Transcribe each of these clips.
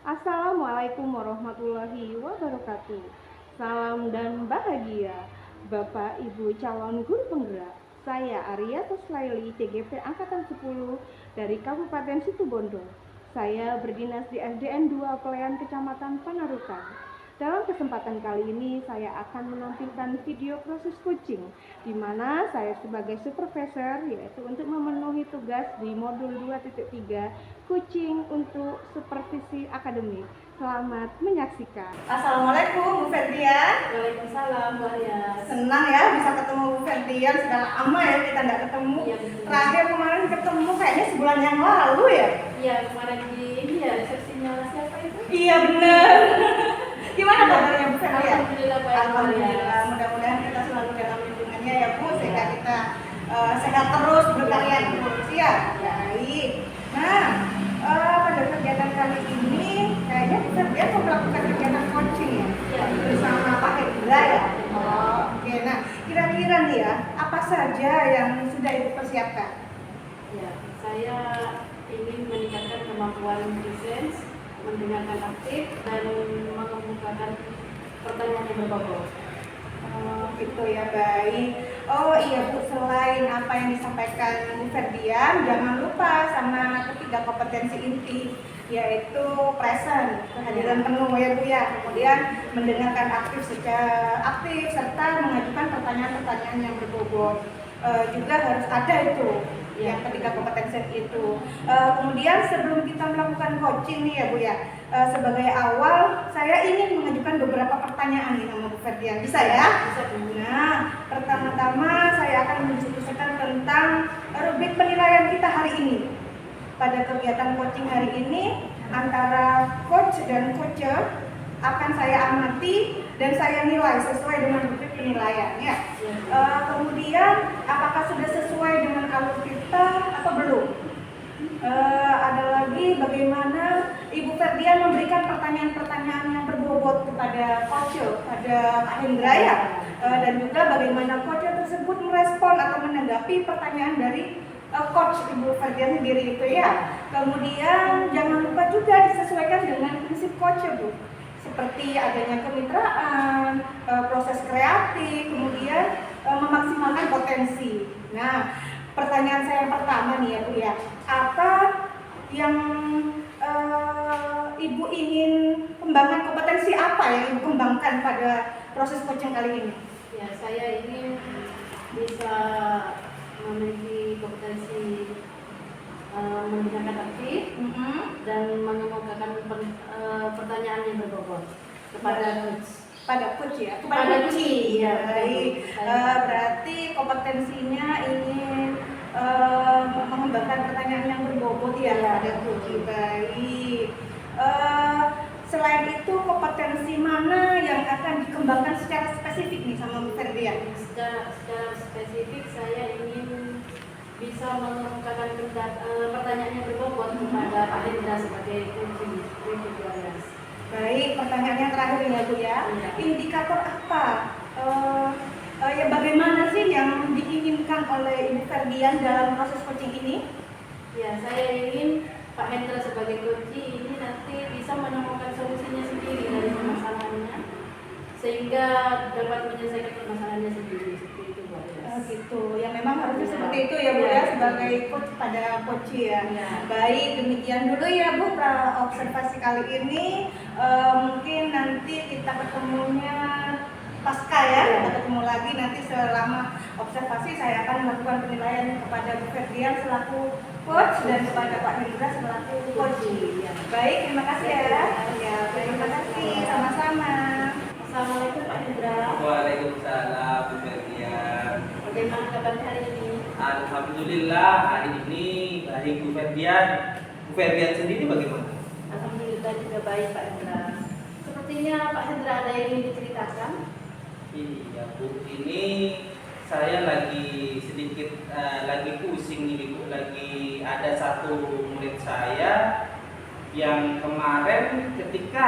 Assalamualaikum warahmatullahi wabarakatuh. Salam dan bahagia Bapak Ibu calon guru penggerak. Saya Arya Toslaili, CGP Angkatan 10 dari Kabupaten Situbondo. Saya berdinas di SDN 2 Pelayan Kecamatan Panarukan. Dalam kesempatan kali ini saya akan menampilkan video proses coaching di mana saya sebagai supervisor yaitu untuk memenuhi tugas di modul 2.3 coaching untuk supervisi akademik. Selamat menyaksikan. Assalamualaikum Bu Ferdian. Waalaikumsalam Bu Arya. Senang ya bisa ketemu Bu Ferdian, sudah lama ya kita nggak ketemu. Iya, betul. Terakhir kemarin ketemu kayaknya sebulan yang lalu ya. Iya, kemarin di ini ya resepsinya siapa itu? Iya benar. Gimana kabarnya Bu Ferdian? Alhamdulillah baik. Alhamdulillah, mudah-mudahan kita selalu dalam lindungannya ya Bu, sehingga kita sehat terus berkarya terus ya. Baik. Nah, pada kegiatan kali ini kayaknya Bu Ferdian mau melakukan kegiatan coaching ya, bersama Pak Hendra ya. Oke. Nah, kira-kira nih ya, apa saja yang sudah Ibu persiapkan? Ya, saya ingin meningkatkan kemampuan presence, mendengarkan aktif dan mengemukakan pertanyaan yang berbobot. Gitu ya, baik. Oh iya Bu, selain apa yang disampaikan Bu Ferdian, jangan lupa sama ketiga kompetensi inti, yaitu present, kehadiran penuh ya Bu ya. Kemudian mendengarkan aktif serta mengajukan pertanyaan-pertanyaan yang berbobot. Juga harus ada itu yang ketiga kompetensi itu. Kemudian sebelum kita melakukan coaching nih ya Bu ya, sebagai awal saya ingin mengajukan beberapa pertanyaan nih sama Bu Ferdian. Bisa ya? Bisa. Nah, pertama-tama saya akan mendiskusikan tentang rubrik penilaian kita hari ini. Pada kegiatan coaching hari ini antara coach dan coacher akan saya amati dan saya nilai sesuai dengan rubrik penilaian ya. Kemudian apakah sudah sesuai dengan alur kita atau belum? Ada lagi bagaimana Ibu Ferdian memberikan pertanyaan-pertanyaan yang berbobot kepada coach, pada Pak Hendra ya, dan juga bagaimana coach tersebut merespon atau menanggapi pertanyaan dari coach Ibu Ferdian sendiri itu ya. Kemudian jangan lupa juga disesuaikan dengan prinsip coach ya Bu, seperti adanya kemitraan, proses kreatif, kemudian memaksimalkan potensi. Nah, pertanyaan saya yang pertama nih ya Bu ya, apa yang Ibu ingin kembangkan, kompetensi apa yang Ibu kembangkan pada proses coaching kali ini? Ya, saya ingin bisa memiliki kompetensi mendengarkan aktif dan mengemukakan pertanyaan yang berbobot kepada coach. Pada coach ya? Kepada coach. Ya, baik. Berarti kompetensinya ingin mengembangkan pertanyaan yang berbobot ya pada coach. Baik. Selain itu kompetensi mana yang akan dikembangkan secara spesifik nih sama Bu Ferdian? Secara spesifik saya ingin bisa mengemukakan pertanyaan yang berbobot kepada Pak Hendra sebagai coaching. Baik, pertanyaan yang terakhir ya Bu ya. Indikator apa? Ya bagaimana sih yang diinginkan oleh Ibu Ferdian dalam proses coaching ini? Ya, saya ingin Pak Hendra sebagai coaching ini nanti bisa menemukan solusinya sendiri dari permasalahannya, sehingga dapat menyelesaikan permasalahannya sendiri. Seperti itu Bu. Gitu, ya memang harusnya seperti itu ya Bu ya, sebagai coach pada coach ya. Baik, demikian dulu ya Bu observasi kali ini. Mungkin nanti kita ketemunya pasca ya, kita ketemu lagi nanti selama observasi saya akan melakukan penilaian kepada Bu Ferdian selaku coach dan kepada Pak Hendra selaku coach. Baik, terima kasih ya. Ya, terima kasih, sama-sama. Assalamualaikum Pak Hendra. Waalaikumsalam Bu Ferdian. Bagaimana kabar hari ini? Alhamdulillah hari ini baik Bu Ferdian. Bu Ferdian sendiri bagaimana? Alhamdulillah juga baik Pak Hendra. Sepertinya Pak Hendra ada yang ingin diceritakan? Iya Bu, ini saya lagi sedikit lagi pusing ini Bu. Lagi ada satu murid saya yang kemarin ketika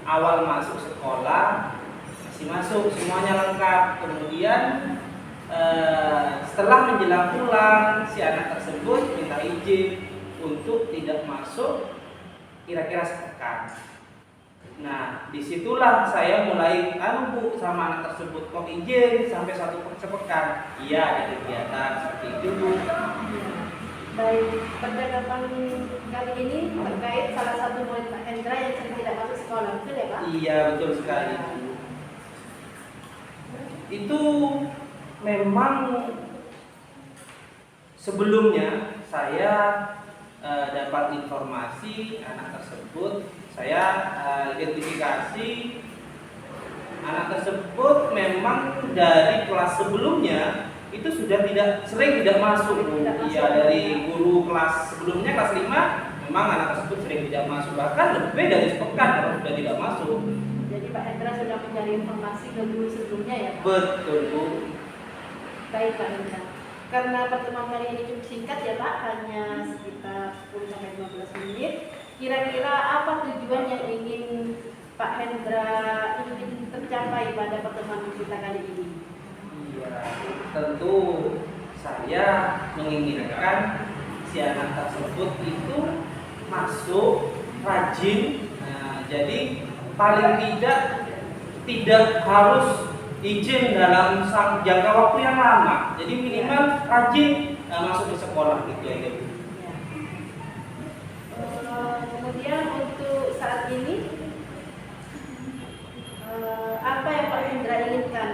awal masuk sekolah masih masuk semuanya lengkap, kemudian setelah menjelang pulang si anak tersebut minta izin untuk tidak masuk kira-kira sepekan. Nah, disitulah saya mulai Bu sama anak tersebut, kok izin sampai sepekan. Iya, ada kegiatan seperti itu Bu. Baik, percakapan kali ini terkait salah satu murid Pak Hendra yang sering tidak masuk sekolah, betul ya Pak? Iya, betul sekali Bu. Itu memang sebelumnya saya dapat informasi anak tersebut, saya identifikasi anak tersebut memang dari kelas sebelumnya itu sudah sering tidak masuk Bu. Iya, dari guru kelas sebelumnya kelas 5 memang anak tersebut sering tidak masuk, bahkan lebih dari sepekan kalau sudah tidak masuk. Jadi Pak Hendra sudah mencari informasi ke guru sebelumnya ya Pak? Betul Bu. Baik Pak Hendra. Karena pertemuan kali ini cukup singkat ya Pak, hanya sekitar 10-15 menit. Kira-kira apa tujuan yang ingin Pak Hendra ingin tercapai pada pertemuan kita kali ini? Iya, tentu saya menginginkan si anak tersebut itu masuk rajin. Nah, jadi paling tidak harus izin dalam jangka waktu yang lama. Jadi minimal rajin masuk ke sekolah gitu aja Bu. Ya. Kemudian untuk saat ini apa yang Pak Hendra inginkan?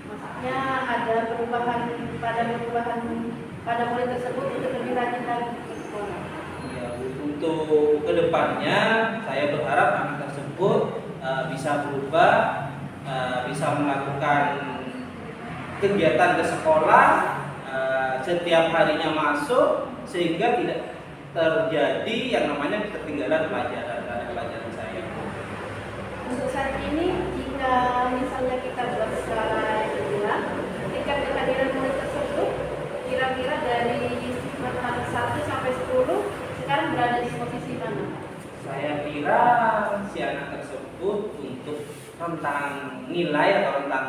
Maksudnya ada perubahan pada murid tersebut untuk lebih rajin lagi ke sekolah. Ya, untuk kedepannya saya berharap anak tersebut bisa berubah, bisa melakukan kegiatan ke sekolah setiap harinya masuk, sehingga tidak terjadi yang namanya ketertinggalan pelajaran saya. Untuk saat ini, jika misalnya kita buat skala bilang, tingkat kehadiran murid tersebut kira-kira dari matematika 1 sampai 10 sekarang berada di posisi mana? Saya kira si anak tersebut untuk tentang nilai atau tentang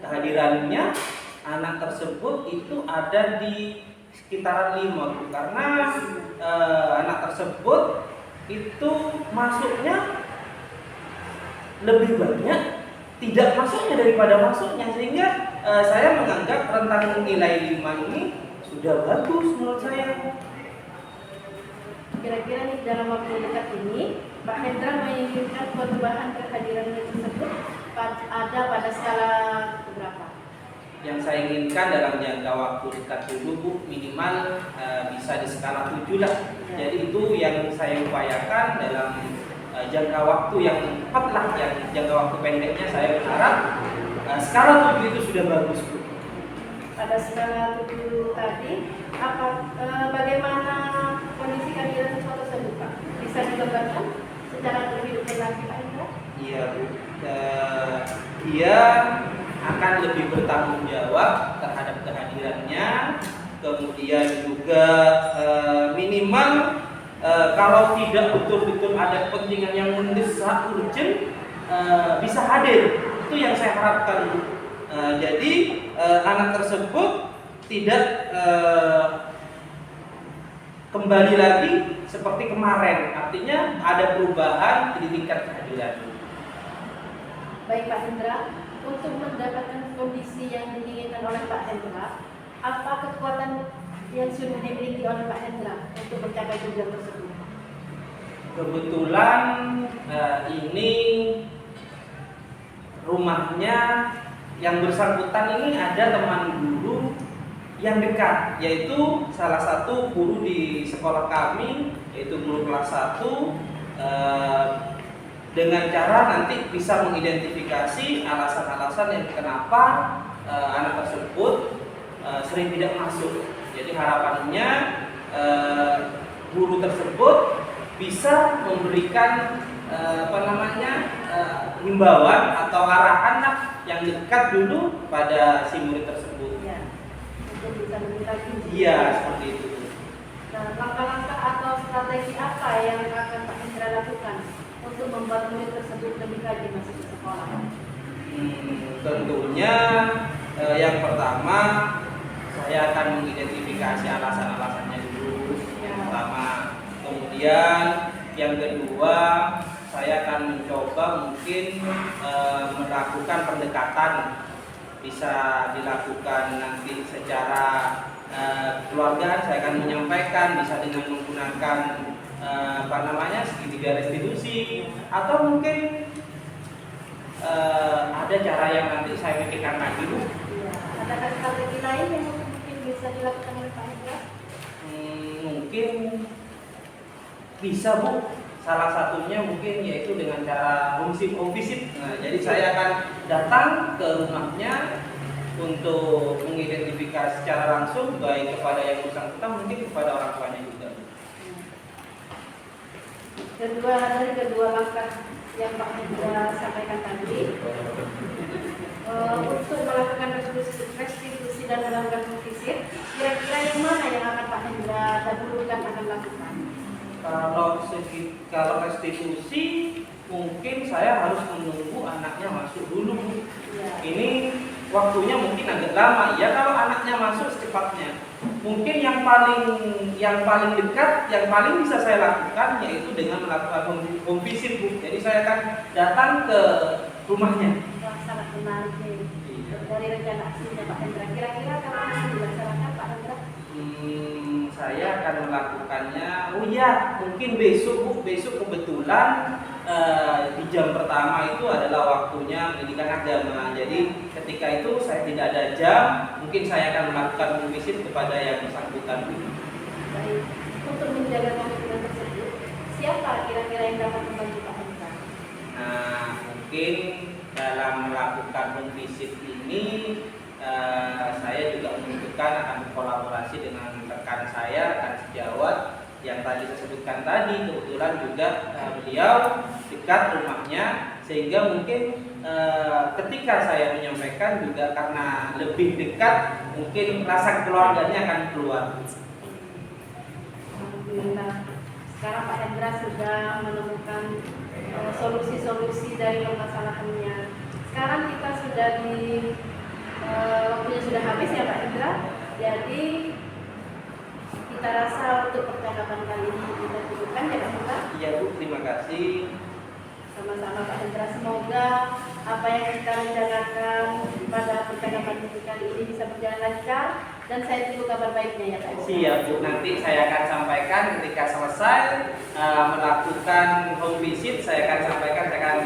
kehadirannya, anak tersebut itu ada di sekitaran 5 karena anak tersebut itu masuknya lebih banyak tidak masuknya daripada masuknya, sehingga saya menganggap rentang nilai 5 ini sudah bagus menurut saya. Kira-kira nih dalam waktu dekat ini Pak Hendra menginginkan perubahan kehadiran tersebut ada pada skala berapa? Yang saya inginkan dalam jangka waktu dekat dulu Bu, minimal bisa di skala 7 lah. Ya. Jadi itu yang saya upayakan dalam jangka waktu yang cepat lah, yang jangka waktu pendeknya saya berharap skala 7 itu sudah bagus Bu. Pada skala 7 tadi, bagaimana kondisi kehadiran siswa tersebut Pak? Bisa digambarkan secara lebih detail lagi Pak Hendra? Iya Bu, dia akan lebih bertanggung jawab terhadap kehadirannya, kemudian juga minimal kalau tidak betul-betul ada kepentingan yang mendesak urgent bisa hadir. Itu yang saya harapkan Bu. Jadi anak tersebut tidak kembali lagi seperti kemarin, artinya ada perubahan di tingkat kehadiran. Baik Pak Hendra, untuk mendapatkan kondisi yang diinginkan oleh Pak Hendra, apa kekuatan yang sudah dimiliki oleh Pak Hendra untuk mencapai tujuan tersebut? Kebetulan ini rumahnya yang bersangkutan ini ada teman guru yang dekat, yaitu salah satu guru di sekolah kami, yaitu guru kelas 1, dengan cara nanti bisa mengidentifikasi alasan-alasan yang kenapa anak tersebut sering tidak masuk. Jadi harapannya guru tersebut bisa memberikan himbauan atau arahan yang dekat dulu pada si murid tersebut. Ya, untuk bisa lebih lagi. Iya, seperti itu. Nah, langkah-langkah atau strategi apa yang akan Pak Hendra lakukan untuk membuat murid tersebut lebih rajin masuk ke sekolah? Tentunya yang pertama saya akan mengidentifikasi alasan-alasannya dulu. Yang pertama, kemudian Kemudian yang kedua, saya akan mencoba mungkin melakukan pendekatan, bisa dilakukan nanti secara keluarga. Saya akan menyampaikan bisa dengan menggunakan segitiga restitusi, atau mungkin ada cara yang nanti saya pikirkan lagi, Bu. Iya. Ada strategi lain yang mungkin bisa dilakukan oleh Pak Hendra? Mungkin bisa, Bu. Salah satunya mungkin yaitu dengan cara home visit. Nah, jadi saya akan datang ke rumahnya untuk mengidentifikasi secara langsung, baik kepada yang bersangkutan mungkin kepada orang tuanya juga. Dari kedua langkah yang Pak Hendra sampaikan tadi, untuk melakukan restitusi dan melakukan visit, kira-kira yang mana yang akan Pak Hendra dahulukan akan lakukan? Kalau restitusi, mungkin saya harus menunggu anaknya masuk dulu. Ya. Ini waktunya mungkin agak lama ya kalau anaknya masuk secepatnya. Mungkin yang paling dekat, yang paling bisa saya lakukan yaitu dengan melakukan home visit, Bu. Jadi saya akan datang ke rumahnya. Wah, sangat menarik nih. Dari rencana aksinya Pak Hendra, kira-kira kapan akan dilaksanakan Pak Hendra? Saya akan melakukannya, mungkin besok, Bu. Besok kebetulan di jam pertama itu adalah waktunya pendidikan agama. Jadi ketika itu saya tidak ada jam, mungkin saya akan melakukan visit kepada yang bersangkutan. Baik, untuk menjaga komitmen tersebut, siapa kira-kira yang dapat membantu Pak Hendra? Nah, mungkin dalam melakukan home visit ini saya juga menentukan akan berkolaborasi dengan rekan saya, rekan sejawat yang tadi saya sebutkan tadi. Kebetulan juga beliau dekat rumahnya, sehingga mungkin ketika saya menyampaikan juga karena lebih dekat, mungkin rasa keluarganya akan keluar. Alhamdulillah, sekarang Pak Hendra sudah menemukan solusi-solusi dari permasalahannya. Sekarang kita sudah waktunya sudah habis ya Pak Hendra. Jadi kita rasa untuk percakapan kali ini kita cukupkan ya Pak Hendra. Iya, Bu, terima kasih. Sama-sama Pak Hendra, semoga apa yang kita rencanakan pada percakapan kita kali ini bisa berjalan lancar, dan saya tunggu kabar baiknya ya Pak Hendra. Siap, Bu, nanti saya akan sampaikan ketika selesai melakukan home visit. Saya akan sampaikan, saya akan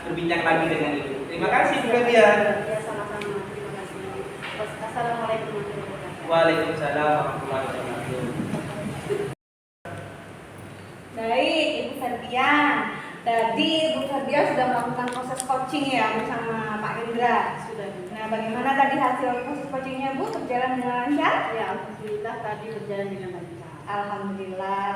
berbincang lagi dengan Ibu. Terima kasih, Bu Nadia. Ya, sama-sama. Terima kasih. Assalamualaikum warahmatullahi wabarakatuh. Waalaikumsalam warahmatullahi wabarakatuh. Baik, Ibu Ferdian. Tadi Ibu Ferdian sudah melakukan proses coaching ya bersama Pak Hendra. Sudah. Nah, bagaimana tadi hasil proses coachingnya, Bu? Berjalan dengan lancar? Ya, alhamdulillah tadi berjalan dengan lancar. Alhamdulillah.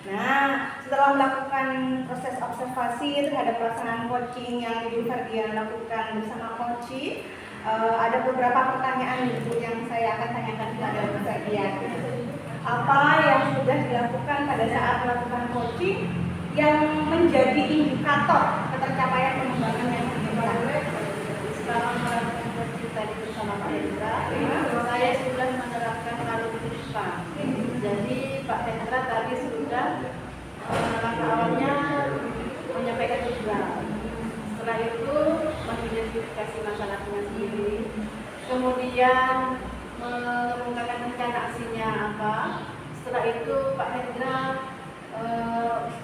Nah, setelah melakukan proses observasi terhadap pelaksanaan coaching yang Ibu Ferdian lakukan bersama coaching, ada beberapa pertanyaan Ibu yang saya akan tanyakan kepada Ibu Ferdian. Apa yang sudah dilakukan pada saat melakukan coaching yang menjadi indikator ketercapaian pengembangan yang diinginkan? Sekarang melakukan coaching tadi bersama Pak Hendra, saya sudah menerapkan algoritma. Jadi Pak Hendra tadi sudah langkah awalnya menyampaikan tujuan. Setelah itu mengidentifikasi masalahnya sendiri, kemudian mengungkapkan rencana aksinya apa. Setelah itu Pak Hendra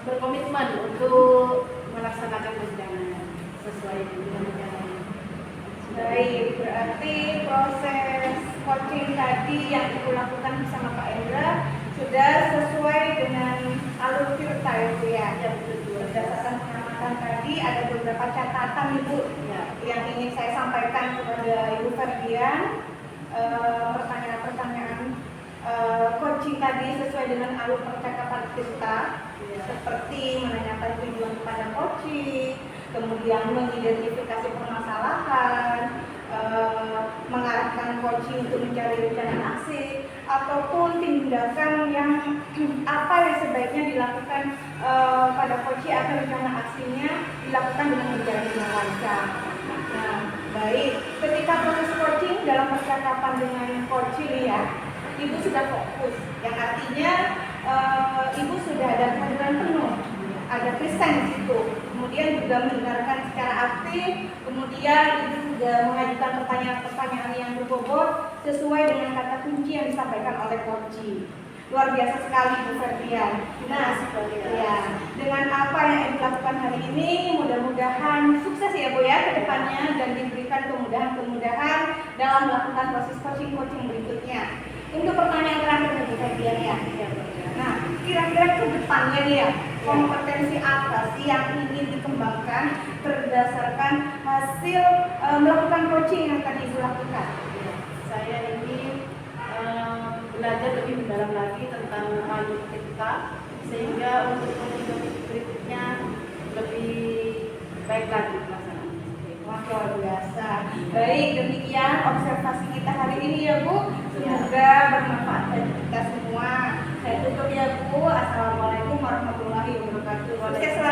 berkomitmen untuk melaksanakan rencananya sesuai dengan rencananya. Baik, berarti proses coaching tadi yang Ibu lakukan bersama Pak Hendra sudah sesuai dengan alur Tirta ya, Bu ya? Ya, betul. Berdasarkan pengamatan tadi ada beberapa catatan Ibu Ya. yang ingin saya sampaikan kepada Ibu Ferdian. Pertanyaan-pertanyaan coaching tadi sesuai dengan alur percakapan kita, seperti menanyakan tujuan kepada coaching, kemudian mengidentifikasi permasalahan, mengarahkan coaching untuk mencari rencana aksi, ataupun tindakan yang apa yang sebaiknya dilakukan pada coaching agar rencana aksinya dilakukan dengan berjalan dengan lancar. Nah, baik, ketika proses coaching dalam percakapan dengan coaching ya, Ibu sudah fokus, yang artinya Ibu sudah ada kehadiran penuh, ada present di situ. Kemudian juga mendengarkan secara aktif, kemudian Ibu juga mengajukan pertanyaan-pertanyaan yang berbobot sesuai dengan kata kunci yang disampaikan oleh Coach. Luar biasa sekali Bu Ferdian. Nah, ya, dengan apa yang Ibu lakukan hari ini, mudah-mudahan sukses ya Bu ya ke depannya dan diberikan kemudahan-kemudahan dalam melakukan proses coaching berikutnya. Untuk pertanyaan terakhir Bu Ferdian ya. Nah, kira-kira ke depannya nih ya, kompetensi apa sih yang ingin dikembangkan berdasarkan hasil melakukan coaching yang tadi Ibu lakukan? Saya ingin belajar lebih mendalam lagi tentang alutsista sehingga untuk kompetensi berikutnya lebih baik lagi pelaksanaannya. Wah, luar biasa. Baik, demikian observasi kita hari ini ya Bu. Semoga bermanfaat bagi kita semua. Saya tutup ya Bu. Assalamualaikum warahmatullahi wabarakatuh. Sukses selalu.